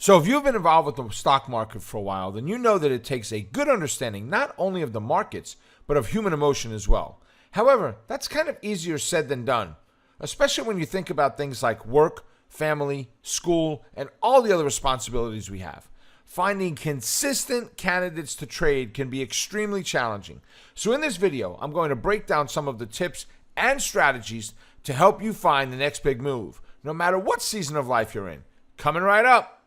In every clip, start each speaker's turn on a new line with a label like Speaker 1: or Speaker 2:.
Speaker 1: So if you've been involved with the stock market for a while, then you know that it takes a good understanding not only of the markets, but of human emotion as well. However, that's kind of easier said than done, especially when you think about things like work, family, school, and all the other responsibilities we have. Finding consistent candidates to trade can be extremely challenging. So in this video, I'm going to break down some of the tips and strategies to help you find the next big move, no matter what season of life you're in. Coming right up.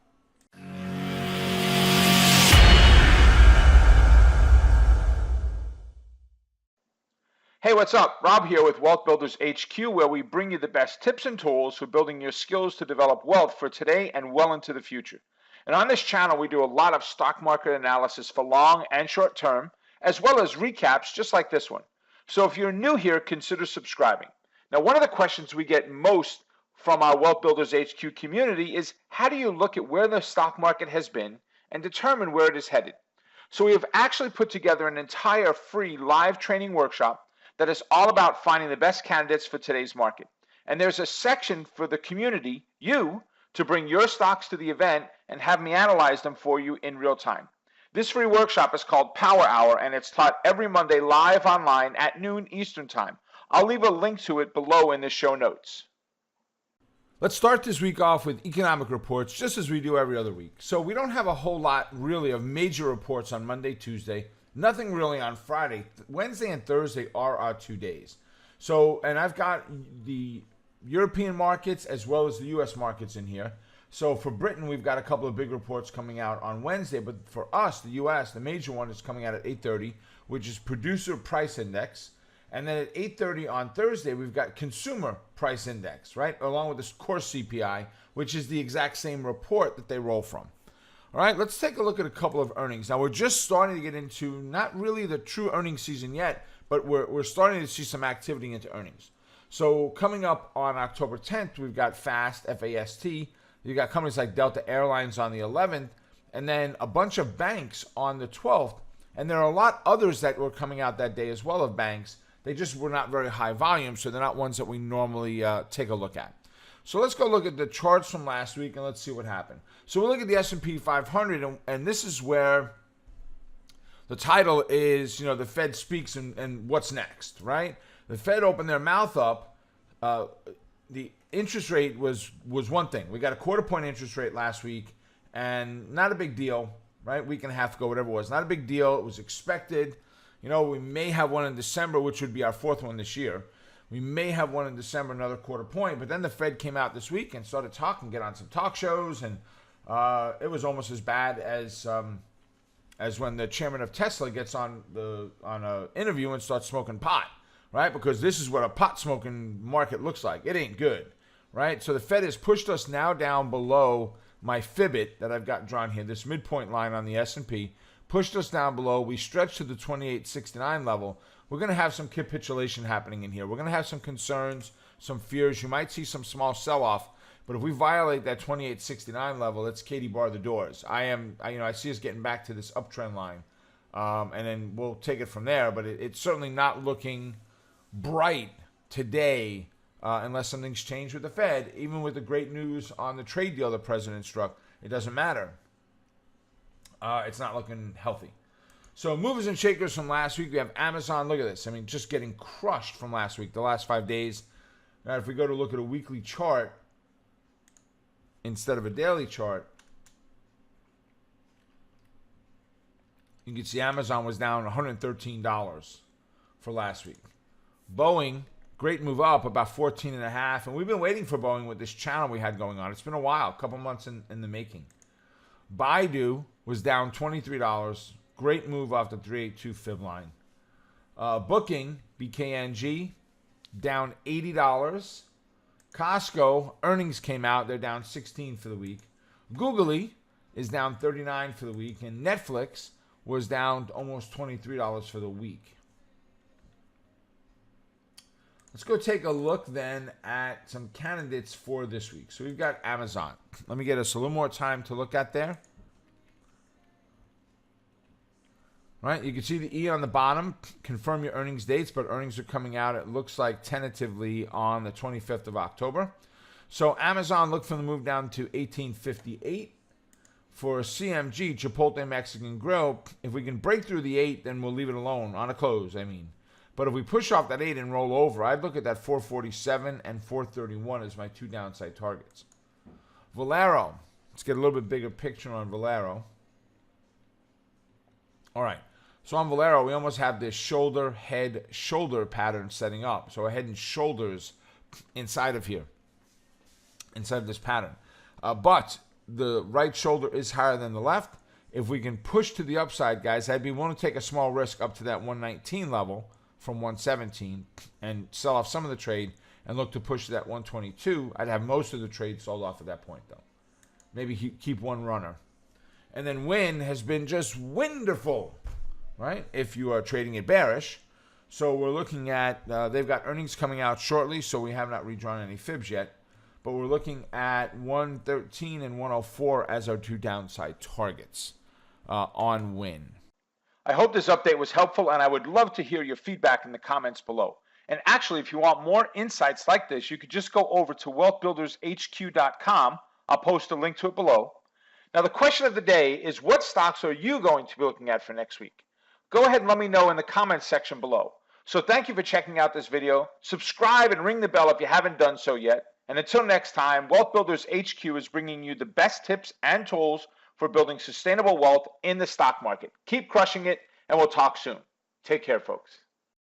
Speaker 2: Hey, what's up? Rob here with Wealth Builders HQ, where we bring you the best tips and tools for building your skills to develop wealth for today and well into the future. And on this channel, we do a lot of stock market analysis for long and short term, as well as recaps just like this one. So if you're new here, consider subscribing. Now, one of the questions we get most from our Wealth Builders HQ community is, how do you look at where the stock market has been and determine where it is headed? So we have actually put together an entire free live training workshop that is all about finding the best candidates for today's market. And there's a section for the community, you, to bring your stocks to the event and have me analyze them for you in real time. This free workshop is called Power Hour, and it's taught every Monday live online at noon Eastern Time. I'll leave a link to it below in the show notes.
Speaker 1: Let's start this week off with economic reports, just as we do every other week. So we don't have a whole lot really of major reports on Monday, Tuesday. Nothing really on Friday. Wednesday and Thursday are our 2 days. So, and I've got the European markets as well as the U.S. markets in here. So for Britain, we've got a couple of big reports coming out on Wednesday. But for us, the U.S., the major one is coming out at 8:30, which is Producer Price Index. And then at 8:30 on Thursday, we've got Consumer Price Index, right? Along with this core CPI, which is the exact same report that they roll from. All right, let's take a look at a couple of earnings. Now, we're just starting to get into not really the true earnings season yet, but we're starting to see some activity into earnings. So coming up on October 10th, we've got FAST, F-A-S-T. You've got companies like Delta Airlines on the 11th, and then a bunch of banks on the 12th. And there are a lot others that were coming out that day as well of banks. They just were not very high volume, so they're not ones that we normally take a look at. So let's go look at the charts from last week and let's see what happened. So we'll look at the S&P 500, and this is where the title is, you know, the Fed speaks and what's next, right? The Fed opened their mouth up. The interest rate was one thing. We got a quarter point interest rate last week, and not a big deal, right? Week and a half ago, whatever it was. Not a big deal. It was expected. You know, we may have one in December, which would be our fourth one this year. We may have one in December, another quarter point. But then the Fed came out this week and started talking, get on some talk shows, and it was almost as bad as when the chairman of Tesla gets on an interview and starts smoking pot, right? Because this is what a pot smoking market looks like. It ain't good, right? So the Fed has pushed us now down below my Fibit that I've got drawn here, this midpoint line on the S&P. Pushed us down below. We stretched to the 28.69 level. We're going to have some capitulation happening in here. We're going to have some concerns, some fears. You might see some small sell-off, but if we violate that 28.69 level, it's Katie bar the doors. I see us getting back to this uptrend line, and then we'll take it from there. But it's certainly not looking bright today unless something's changed with the Fed. Even with the great news on the trade deal the president struck, it doesn't matter. It's not looking healthy. So movers and shakers from last week, we have Amazon. Look at this. I mean, just getting crushed from last week, the last 5 days. Now, if we go to look at a weekly chart instead of a daily chart, you can see Amazon was down $113 for last week. Boeing, great move up, about 14.5. And we've been waiting for Boeing with this channel we had going on. It's been a while, a couple months in the making. Baidu was down $23. Great move off the 382 fib line. Booking, BKNG, down $80. Costco, earnings came out. They're down $16 for the week. Googly is down $39 for the week. And Netflix was down almost $23 for the week. Let's go take a look then at some candidates for this week. So we've got Amazon. Let me get us a little more time to look at there. Right, you can see the E on the bottom. Confirm your earnings dates, but earnings are coming out, it looks like, tentatively on the 25th of October. So Amazon, look for the move down to 1858. For CMG, Chipotle Mexican Grill, if we can break through the 8, then we'll leave it alone, on a close, I mean. But if we push off that 8 and roll over, I'd look at that 447 and 431 as my 2 downside targets. Valero. Let's get a little bit bigger picture on Valero. All right. So on Valero, we almost have this shoulder, head, shoulder pattern setting up. So a head and shoulders inside of here, inside of this pattern. But the right shoulder is higher than the left. If we can push to the upside, guys, I'd be willing to take a small risk up to that 119 level from 117 and sell off some of the trade and look to push to that 122. I'd have most of the trade sold off at that point, though. Maybe keep one runner. And then Win has been just wonderful, right? If you are trading it bearish. So we're looking at, they've got earnings coming out shortly, so we have not redrawn any fibs yet. But we're looking at 113 and 104 as our 2 downside targets on Win.
Speaker 2: I hope this update was helpful, and I would love to hear your feedback in the comments below. And actually, if you want more insights like this, you could just go over to wealthbuildershq.com. I'll post a link to it below. Now, the question of the day is, what stocks are you going to be looking at for next week? Go ahead and let me know in the comments section below. So thank you for checking out this video. Subscribe and ring the bell if you haven't done so yet. And until next time, Wealth Builders HQ is bringing you the best tips and tools for building sustainable wealth in the stock market. Keep crushing it, and we'll talk soon. Take care, folks.